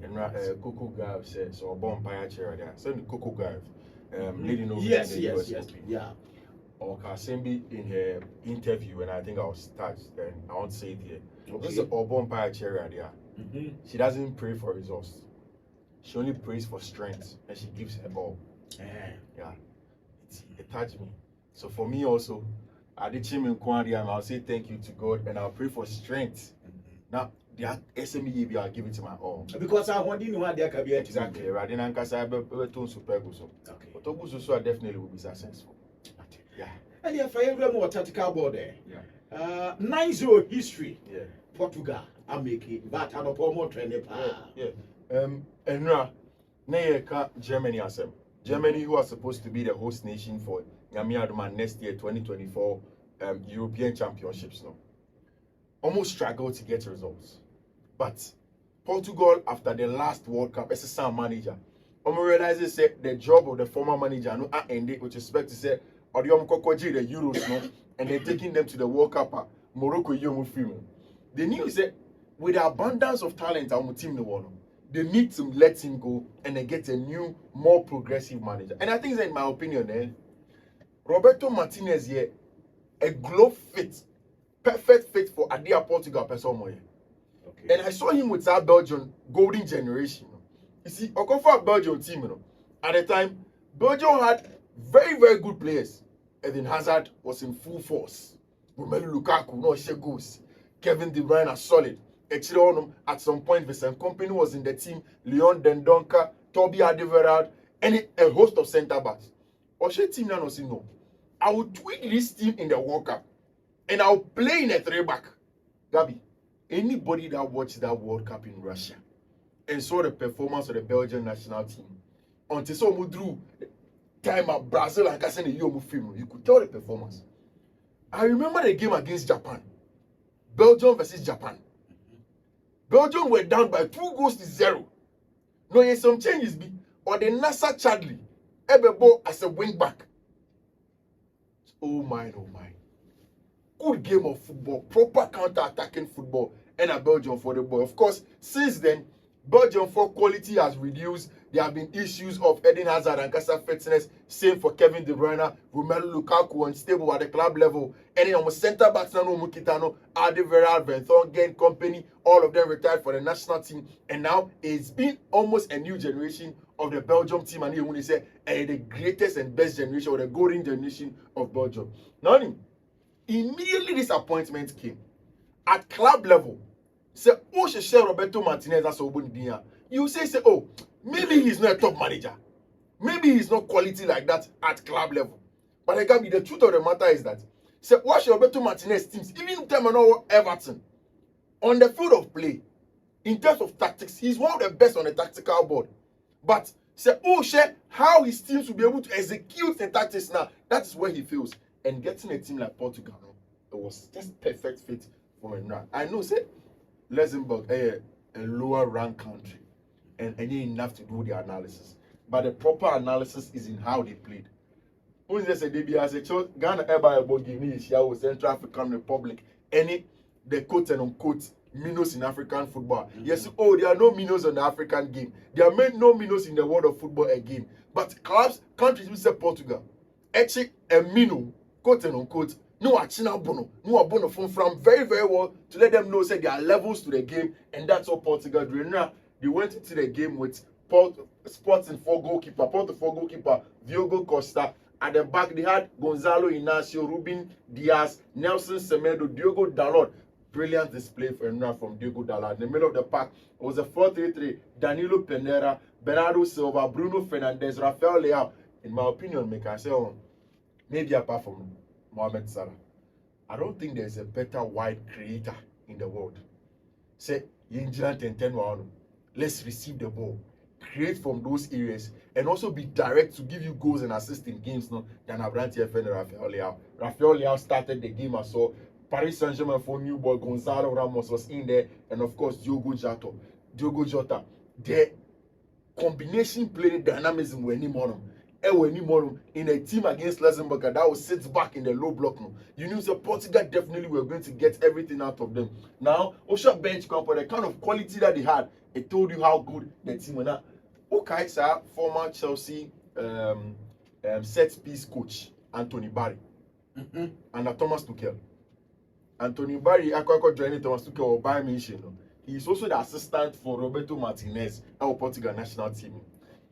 And Coco Gav says, or Bon Paya Chair there. So the Coco Gav, leading over yes, in the US Open. yeah. Or Kasembi in her interview, and I think I was touched, and I won't say it here. Okay. This is Bon Paya Chair there. She doesn't pray for results. She only prays for strength, and she gives her all. Yeah. It touched me. So for me also, I did him in Kwandi, and I'll say thank you to God, and I'll pray for strength. Now, the SME, I'll give it to my all. Because I want you to know there can be exactly. Rather than Kasa, super good. Okay. But Toguso definitely will be successful. Yeah. And if I ever more tactical board there, yeah. 9-0 history. Yeah. Portugal, I'm making, but I'm a more training. Yeah. And now, Germany as Germany, who are supposed to be the host nation for Yamiaduma next year, 2024 European Championships, no, almost struggled to get results. But Portugal, after the last World Cup, as a sound manager, realizes the job of the former manager no ended with respect to say, or the Euros, no, and they're taking them to the World Cup, Morocco, the news said, with the abundance of talent on the team in the world, they need to let him go and then get a new, more progressive manager. And I think that, in my opinion, Roberto Martinez here, a glove fit, perfect fit for Adia Portugal person. Okay. And I saw him with our Belgian golden generation. You see, Okofa Belgian team, at the time, Belgium had very, very good players. Eden Hazard was in full force. Romelu Lukaku, no share goals. Kevin De Bruyne are solid. At some point, Vincent Kompany was in the team. Leon Dendonka, Toby Alderweireld, and a host of centre backs. Oshe team now no. I will tweak this team in the World Cup, and I'll play in a 3-back. Gabi, anybody that watched that World Cup in Russia and saw the performance of the Belgian national team until someone drew time at Brazil and Cassini, you could tell the performance. I remember the game against Japan. Belgium versus Japan. Belgium were down by 2-0. No, yes, some changes be. Or the Nasa Chadley, Ebebo as a wing back. Oh my. Good game of football, proper counter-attacking football, and a Belgium for the ball. Of course, since then, Belgium for quality has reduced. There have been issues of Eden Hazard and Casa fitness. Same for Kevin De Bruyne, Romelu Lukaku, unstable at the club level. And then on centre backs, Nano Mukitano, Alderweireld, Vertonghen, Kompany, all of them retired for the national team. And now it's been almost a new generation of the Belgium team. And when they say the greatest and best generation, or the golden generation of Belgium. Now, immediately disappointment came at club level. Say, oh, she Roberto Martinez as a you say, oh, maybe he's not a top manager. Maybe he's not quality like that at club level. But again, the truth of the matter is that, say, watch Roberto Martinez teams, even Terminal Everton, on the field of play, in terms of tactics, he's one of the best on the tactical board. But say, oh, how his teams will be able to execute the tactics now, that is where he feels. And getting a team like Portugal, it was just perfect fit for him now. I know, say, Luxembourg, a lower ranked country, and you enough to do the analysis. But the proper analysis is in how they played. When they say Ghana about Guinea, Central African Republic, the quote and unquote minnows in African football. Yes, there are no minnows in the African game. There are no minnows in the world of football again. But countries we say Portugal, actually a minnow, quote and unquote, no abono from very, very well to let them know say there are levels to the game, and that's what Portugal do. Now they went into the game with Sporting 4 goalkeeper, Porto 4 goalkeeper, Diogo Costa. At the back they had Gonzalo Inacio, Ruben Diaz, Nelson Semedo, Diogo Dalot. Brilliant display from Diogo Dalot. In the middle of the pack, it was a 4-3-3. Danilo Pereira, Bernardo Silva, Bruno Fernandes, Rafael Leao. In my opinion, I say, maybe apart from Mohamed Salah, I don't think there's a better wide creator in the world. Say, let's receive the ball, create from those areas, and also be direct to give you goals and assists in games than Abrante and Rafael Leao. Rafael Leao started the game. I saw Paris Saint-Germain for new boy, Gonzalo Ramos was in there, and of course Diogo Jota. The combination play dynamism were anymore. In a team against Luxembourg that was sits back in the low block. You knew that Portugal definitely were going to get everything out of them. Now, Osha bench camp, the kind of quality that they had, It told you how good the team was. Now, okay, sir, former Chelsea set piece coach Anthony Barry under Thomas Tuchel. Anthony Barry, I joined Thomas Tuchel or Bayern Munich. He is also the assistant for Roberto Martinez, our Portugal national team.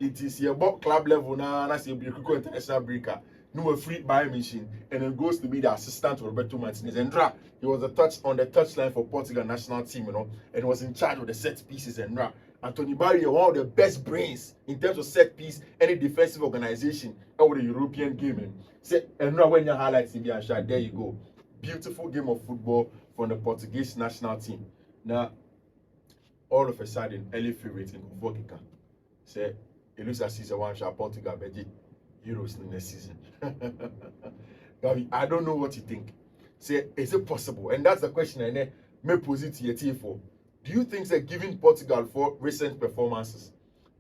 It is about club level now, and I say international breaker. No free Bayern Munich, and then goes to be the assistant to Roberto Martinez. And he was on the touchline for Portugal national team, and was in charge of the set pieces. And Anthony Barry, one of the best brains in terms of set piece, any defensive organization over the European game. And when you highlight CB, there you go. Beautiful game of football from the Portuguese national team. Now, all of a sudden, early favorite in Convoca. Say, it looks as if one shot Portugal Belgium Euros in the season. Gabi, I don't know what you think. Say, is it possible? And that's the question I may pose it to your for. Do you think that giving Portugal for recent performances,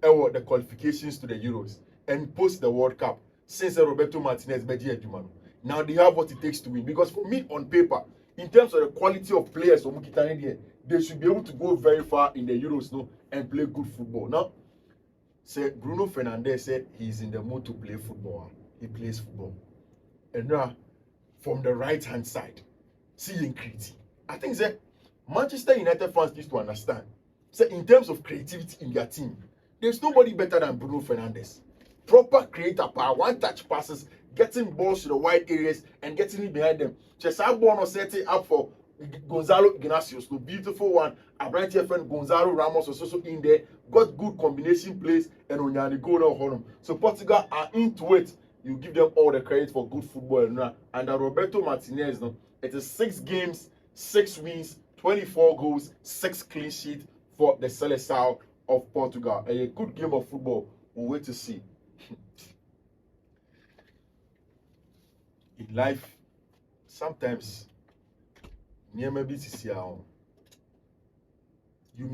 or the qualifications to the Euros, and post the World Cup, since Roberto Martinez Belgium Jumano, now they have what it takes to win? Because for me, on paper, in terms of the quality of players, they should be able to go very far in the Euros and play good football. Now, say Bruno Fernandes said he's in the mood to play football. He plays football. And now, from the right-hand side, seeing creativity. I think that Manchester United fans need to understand. So in terms of creativity in their team, there's nobody better than Bruno Fernandes. Proper creator power, one-touch passes, getting balls to the wide areas and getting it behind them. Chesa Bono set it up for Gonzalo Ignacios, the beautiful one. A bright friend Gonzalo Ramos was also in there. Got good combination plays and Onyani go now home. So Portugal are into it. You give them all the credit for good football. And Roberto Martinez, it is 6 games, 6 wins, 24 goals, 6 clean sheets for the Seleção of Portugal. A good game of football. We'll wait to see. In life, sometimes you may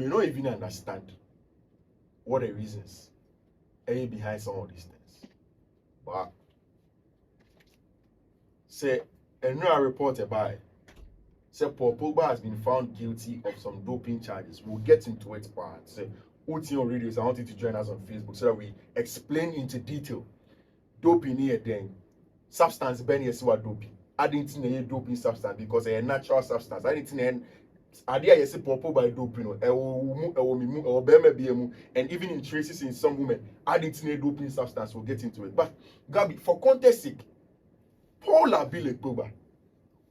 not even understand what the reasons are behind some of these things. But say a new report about Paul Pogba has been found guilty of some doping charges. We'll get into it, but say OTO Radios, I want you to join us on Facebook so that we explain into detail doping here then. Substance ben yes what doping. I didn't think a doping substance because a natural substance. I didn't think idea yes Paul by doping and even in traces in some women, I didn't think a doping substance. We'll get into it. But Gabi, for context sake, Paul Pogba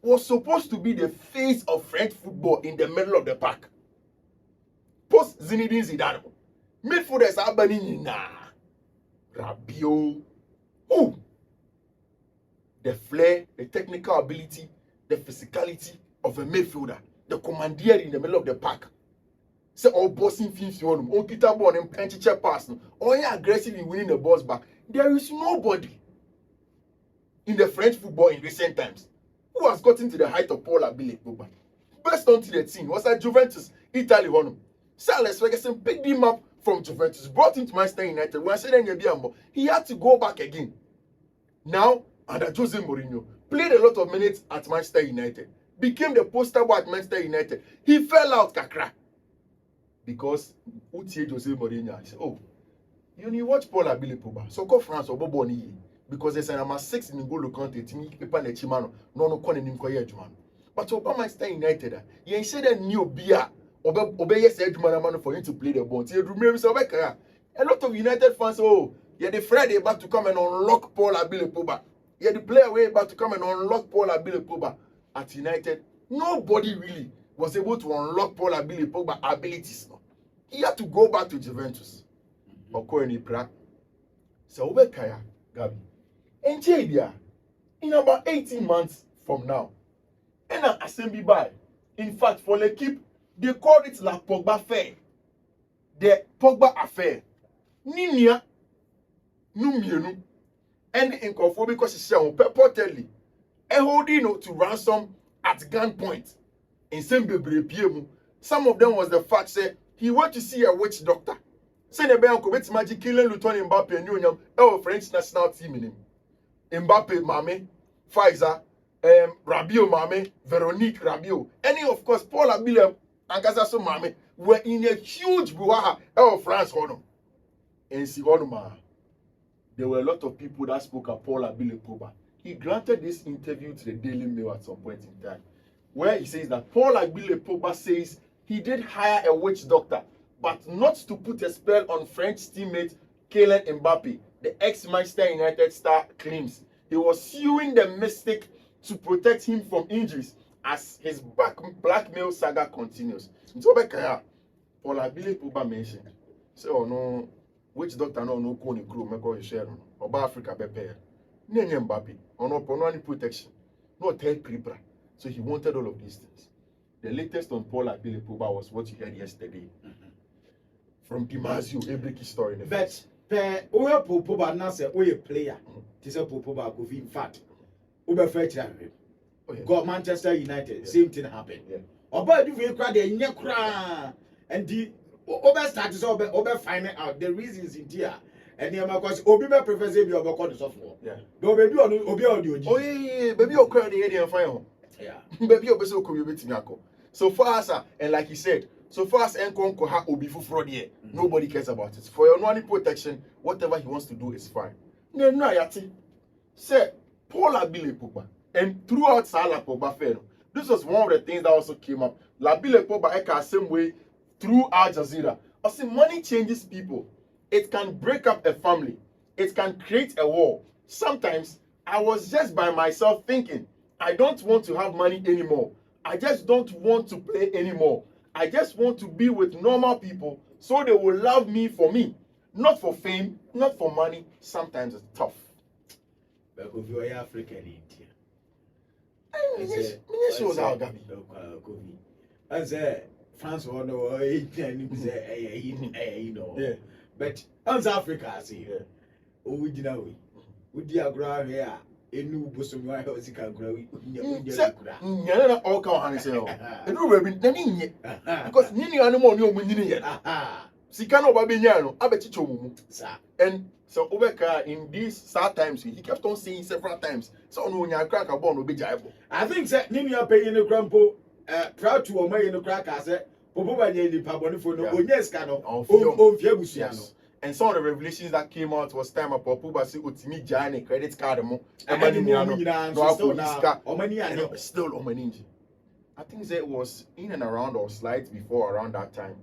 was supposed to be the face of French football in the middle of the pack. Post Zinedine Zidane. Midfielders are banning Rabiot. Oh! The flair, the technical ability, the physicality of a midfielder, the commandeer in the middle of the pack. Say all bossing things you want, all Peter Bond and Penchiche pass, all aggressive in winning the balls back. There is nobody in the French football in recent times who has gotten to the height of Paul Pogba. Best onto the team was at Juventus, Italy. Sir Alex Ferguson picked him up from Juventus, brought him to Manchester United. When I said he had to go back again. Now, under Jose Mourinho, played a lot of minutes at Manchester United, became the poster boy at Manchester United. He fell out, Kakra. Because Utie Jose Mourinho said, oh, you watch Paul Pogba, so go France or Boboni. Because there's a number 6 in the goal country, Timmy Chimano, no corner in Koya Jumano. But Obama Manchester United, you said a new beer, obey said Jumano for him to play the ball. You remember a lot of United fans, oh, you're the Friday about to come and unlock Paul Pogba. You're the player way about to come and unlock Paul Pogba at United. Nobody really was able to unlock Paul Pogba abilities. No. He had to go back to Juventus. So Obekaya, Gabi. And Jabia, in about 18 months from now, and an assembly by, in fact, for l'équipe, they called it La Pogba Affair. The Pogba Affair. Ninia, Numienu, and in Confo because she said, purportedly, holding to ransom at gunpoint. In Sembe, some of them was the fact say he went to see a witch doctor. Say the Bayan commits magic killing Luton Mbappe and Union, French national team in him. Mbappe Mame, Pfizer, Rabiot Mame, Veronique Rabiot. Any of course Paul Abilem and Gazaso Mame. were in a huge brouhaha of France honor. And see there were a lot of people that spoke at Paul Abile Pogba. He granted this interview to the Daily Mail at some point in time, where he says that Paul Abile Pogba says he did hire a witch doctor, but not to put a spell on French teammate Kylian Mbappe. The ex-Manchester United star claims he was suing the Mystic to protect him from injuries as his blackmail saga continues. So Paul Abile Pogba mentioned, so no, witch doctor no koni crew make you share no Oba Africa bepe nenye Mbappe no any protection no tell creeper. So he wanted all of these things. The latest on Paul Abile Pogba was what you heard yesterday from Dimasio, every key story in the but Oya Pogba na say Oya player this is Pogba go in fact Oba fetch got Manchester United same thing happened Oba do we cry the nyekra and the Oba start is Oba finding out the reasons in here. And the because Obi be prefer say be Oba call the software. Yeah. But baby Obi audio. Oh yeah, baby o cry the area fine. Yeah. Baby Obi so ko be timi akọ. So far as and like he said, so far as Nkonko ha Obi fufuro there, nobody cares about it. For your money protection, whatever he wants to do is fine. No yati. Say Paul Abile Pogba and throughout Salah Pogba fair. This was one of the things that also came up. Labile Pogba eka same way through Al Jazeera. I say money changes people. It can break up a family. It can create a war. Sometimes I was just by myself thinking, I don't want to have money anymore. I just don't want to play anymore. I just want to be with normal people so they will love me for me. Not for fame, not for money. Sometimes it's tough. But if you are African in I say France won you know. Yeah. But as Africa, I see. Originally, we diagram here. Enu bosom wa ho sika nkura wi. Nyana na all kan han say o. Edu we bi na ni nye. Because ni anu mo ni omunyini ye. Sika na oba benya no abechicho omumu. And so Obeka in these sad times he kept on saying several times. So no nya crack a ball no be jaibo. I think say ni nua pay ni krampo proud to omay ni crack say Pogba nye ni paboni for no onya ska no. On fie busia no. And some of the revelations that came out was time up Pogba say otimi jane credit card mo e mani ni ano no still on maninji. I think that it was in and around or slightly before around that time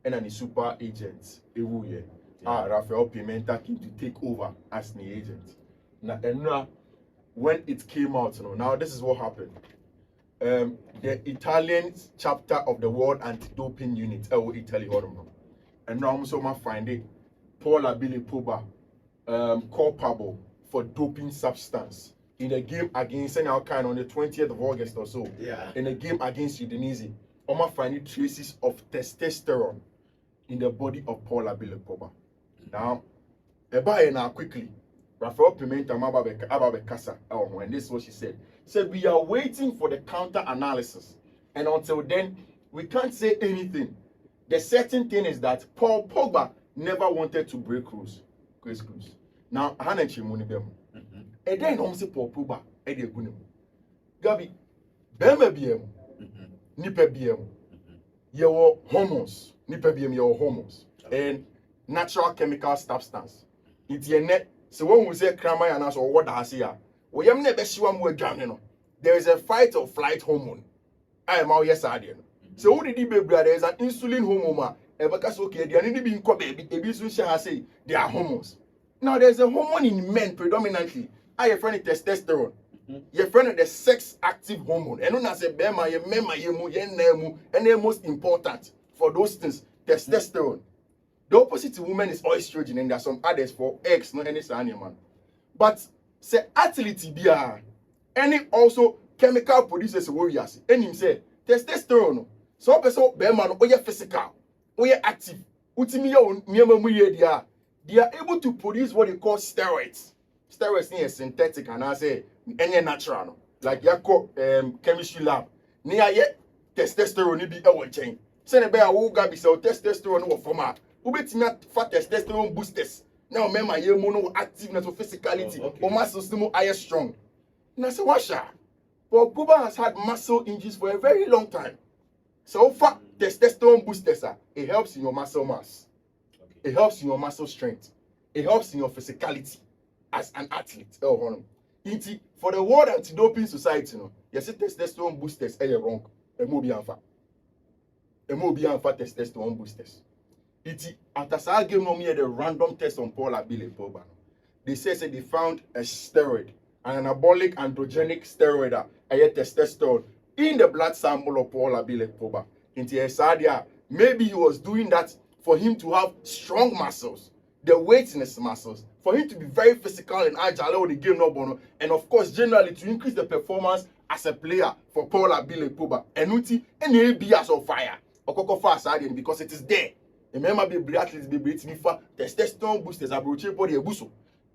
and then the super agent ewu ye Rafael Pimenta came to take over as the agent. Now when it came out, now this is what happened. The Italian chapter of the World Anti-Doping Unit, Italy, and now I'm so find it. Paul Abile Pogba culpable for doping substance in a game against Senegal on the 20th of August or so. Yeah. In a game against Udinese, Oma find traces of testosterone in the body of Paul Abile Pogba. Now, now quickly, Rafael Pimenta Ababe Casa, and this is what she said. Said we are waiting for the counter analysis, and until then, we can't say anything. The certain thing is that Paul Pogba never wanted to break rules. Now, Hanachi Munibem. And then almost Paul Pogba, Eddie Gunim. Gabi, Bema BM, Nipe BM, your hormones, Nipe BM, your hormones, and natural chemical substance. It's your net. So when we say crime and us or what I see, we am never sure more down. There is a fight or flight hormone. I am out yes, I did. So who did he be brother? There is an insulin hormone. Because okay, they are not being called baby. Say they are hormones. Now there's a hormone in men predominantly. I have friend testosterone. Your friend the sex active hormone. And when I say bema, ye mema, ye mu, ye nemu, and the most important for those things, testosterone. The opposite to women is estrogen, and there are some others for X, not any animal. But say athlete bia, any also chemical producers warriors. And him say testosterone. So person bema no oye physical. We are active. They are able to produce what they call steroids. Steroids are synthetic and I say any natural. Like your chemistry lab. Near testosterone be a chain. Send a bear who got be so testosterone or format. Who bet not fat testosterone boosters. Now remember your mono activeness or physicality or muscle system are strong. Now say washa. Well, Pogba has had muscle injuries for a very long time. So far, testosterone boosters, it helps in your muscle mass. Okay. It helps in your muscle strength. It helps in your physicality as an athlete. For the World Anti-Doping Society, you see testosterone boosters are wrong. It will be unfair. It will be unfair testosterone boosters. After I gave the random test on Paul Pogba, they say they found a steroid, an anabolic androgenic steroid, a testosterone in the blood sample of Paul Pogba. Maybe he was doing that for him to have strong muscles, the weight in his muscles, for him to be very physical and agile with the game, and of course, generally to increase the performance as a player for Paul Pogba. And any BS of fire, because it is there. Remember, be athletes be testosterone boosters approach for the buso.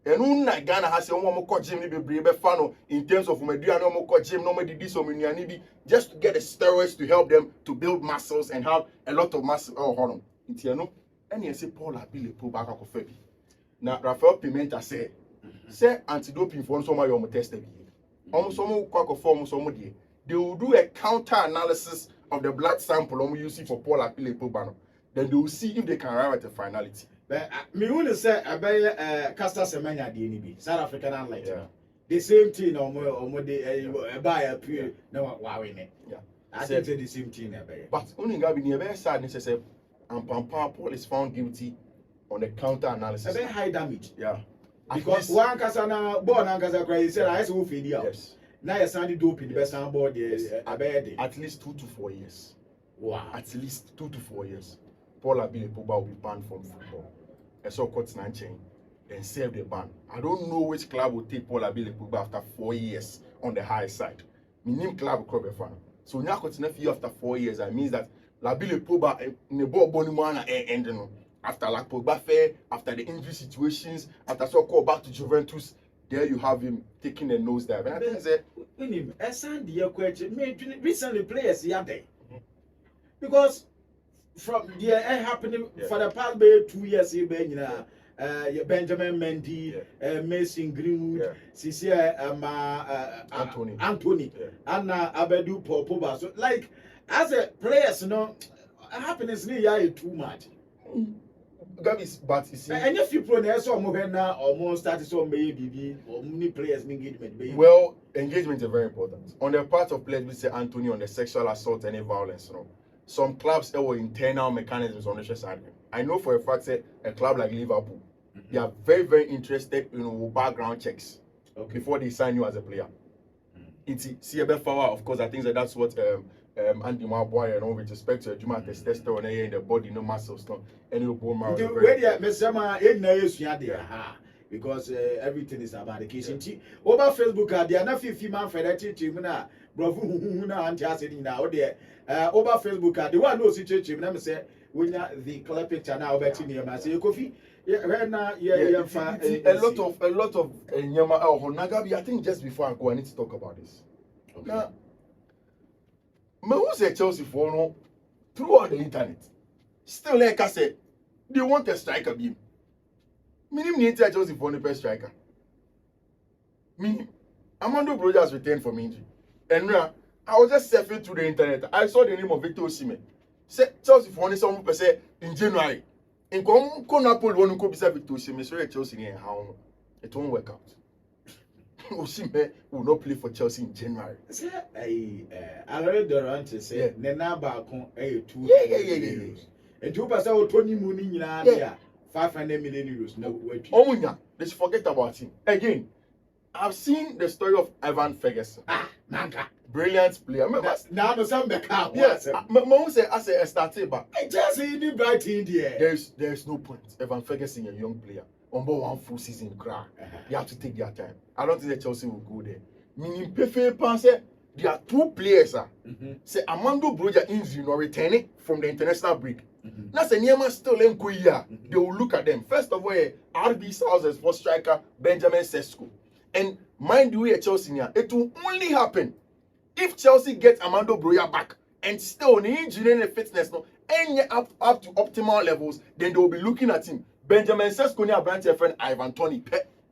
And una Ghana has a more gym be fan in terms of Medria no more gym, no more just to get the steroids to help them to build muscles and have a lot of muscle. Oh, hold on. Itiano, and you say Paul Pogba Febi. Now, Rafael Pimenta say anti-doping for somebody on tested. Almost some form somebody. They will do a counter analysis of the blood sample using for Paul Pogba. Then they will see if they can arrive at a finality. But me want to say about Castor Semenya DNB, South African athlete. The same thing or the buy a pure no wow in it. Yeah, I think the same thing. But only Gabi never said necessary. And Pampa Paul is found guilty on the counter analysis. A very high damage. Yeah, because one Casana born and Casa cry said I will feed you. Yes. Now you sounded doping the best on board at least 2 to 4 years. Wow, at least 2 to 4 years. Paul Pogba will be banned from football. I saw courts chain, then serve the ban. I don't know which club will take Paul Pogba after 4 years on the high side. My name club will come fan. So now continue for you after 4 years. That means that Labile Pogba in the ball bonimana ending after like Pogba fair, after the injury situations, after so call back to Juventus. There you have him taking a nose dive. And I think recently players yesterday because. From the happening for the past 2 years, Benjamin Mendy, Mason Greenwood, Anthony, and Abedu Pogba. So, like, as a players, happiness near too much. But you see, and if you pronounce almost started so maybe or many players engagement. Well, engagement is very important. On the part of players, we say Anthony on the sexual assault and violence, Some clubs have internal mechanisms on the side. I know for a fact that a club like Liverpool, they are very, very interested in background checks before they sign you as a player. It's CBFR, of course, I think that's what Andy Maboy, with respect to Juma testosterone in the body, no muscles, and you bone marrow. Because everything is about the case. Over Facebook, they are not Fiifi-Manfred, bravo, over Facebook, the one who situation, let me say, when the color picture now, bet in your say, coffee. Right now, a lot of Nagabi. I think just before I go, I need to talk about this. Now, who said Chelsea for no throughout the internet? Still, like I said, they want a striker beam. Minimum need to Chelsea for the best striker. Armando Broja returned from injury, and now I was just surfing through the internet. I saw the name of Victor Osimhen. Say Chelsea for only some percent in January. In Napoli, one who Victor Osimhen, so Chelsea in how it won't work out. Osimhen will not play for Chelsea in January. I already don't say Nena Balcon a 2 and 2% 20 million 500 million euros. No way. Omunya, let's forget about him. Again, I've seen the story of Ivan Ferguson. Nanka. Brilliant player. Now the some back. Yes, Mom said as a starter, but I just see the bright in there. There's no point. Evan Ferguson, a young player, on board one full season cry. They have to take their time. I don't think that Chelsea will go there. Meaning, Pepe Panse, there are 2 players. Say Armando Broja injury or returning from the international break. That's a Niema still in Kuya. They will look at them. First of all, RB Southers for striker Benjamin Sesko. And mind you, at Chelsea, it will only happen if Chelsea gets Armando Broja back and still in injury and fitness, and up to optimal levels, then they will be looking at him. Benjamin Sesko near branch friend Ivan Toney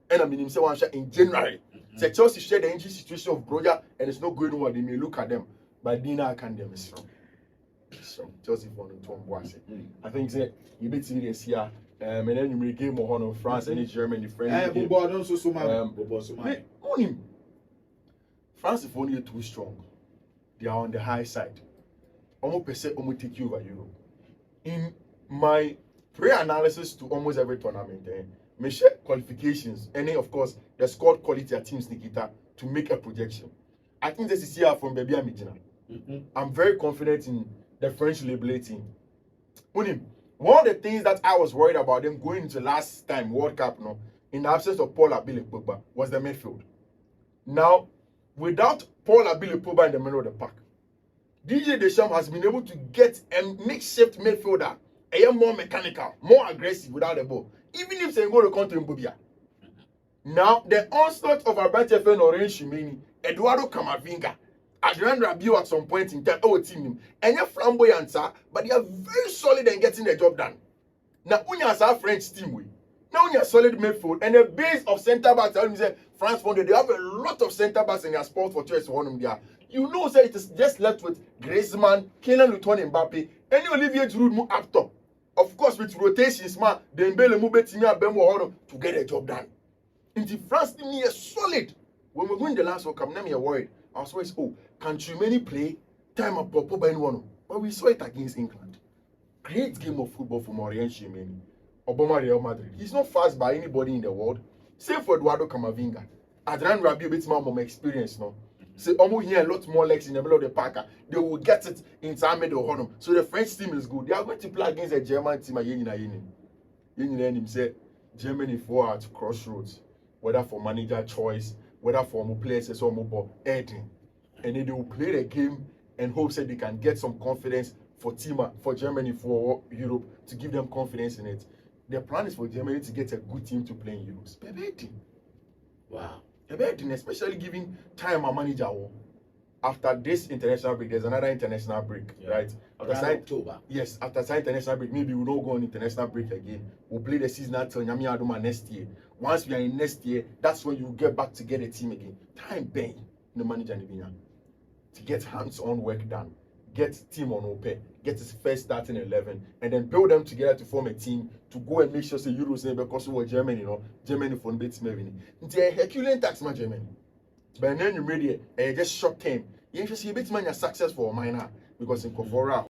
and I mean him say one shot in January. So Chelsea share the injury situation of Broja and it's not going well. They may look at them, but Dina can them is wrong. Chelsea for the Tom Boise. I think say you bit serious here. And then you make game of France and Germany friendly. France is only too strong. They are on the high side. Almost per se, almost take you over Europe. In my pre-analysis to almost every tournament, me share qualifications, and then of course the squad quality of teams Nikita to make a projection. I think this is here from Baby Amidjina. I'm very confident in the French label team. One of the things that I was worried about them going into last time World Cup, in the absence of Pogba, was the midfield. Now, without Pogba in the middle of the pack, DJ Deschamps has been able to get a makeshift midfielder, a more mechanical, more aggressive without the ball. Even if they go to country in Bobia. Now, the onslaught of Abrante Orange Shimeni, Eduardo Camavinga, Adrian Rabiot at some point in time, team, and you're flamboyant, sir, but they are very solid in getting the job done. Now, when you have a French team, now you have solid midfield, and the base of centre backs, I say France funded, they have a lot of centre backs in their sport for choice one of them. You know, say it is just left with Griezmann, Kylian Mbappe, and Olivier Giroud up top. Of course, with rotations, Dembele Mubetinia Bemo to get the job done. In the France team is solid. When we win the last World Cup, now you're worried. I was always, can Chimeni play time up Pogba in one? But we saw it against England. Great game of football for Maurice Chimeni. Obama Real Madrid. He's not fast by anybody in the world. Same for Eduardo Camavinga. Adrian Rabiot, bit more experience now. So almost here a lot more legs in the middle of the park. They will get it inside middle of them. So the French team is good. They are going to play against a German team. Yenin say Germany for at crossroads, whether for manager choice, whether for more players or more editing. And then they will play the game and hope that they can get some confidence for Germany, for Europe, to give them confidence in it. The plan is for Germany to get a good team to play in Euros. Wow. Especially giving time a manager. After this international break, there's another international break, right? After October. Yes, after the international break, maybe we'll not go on international break again. We'll play the season until Nyami Aduma next year. Once we are in next year, that's when you get back to get a team again. Time bang the manager to get hands-on work done, get team on OPE, get his first starting 11, and then build them together to form a team to go and make sure the Euros never because we Germany, Germany for the team. It's a Herculean tax, my Germany. But then you ready, and just short term. You just see a bit man successful minor because in Kovora.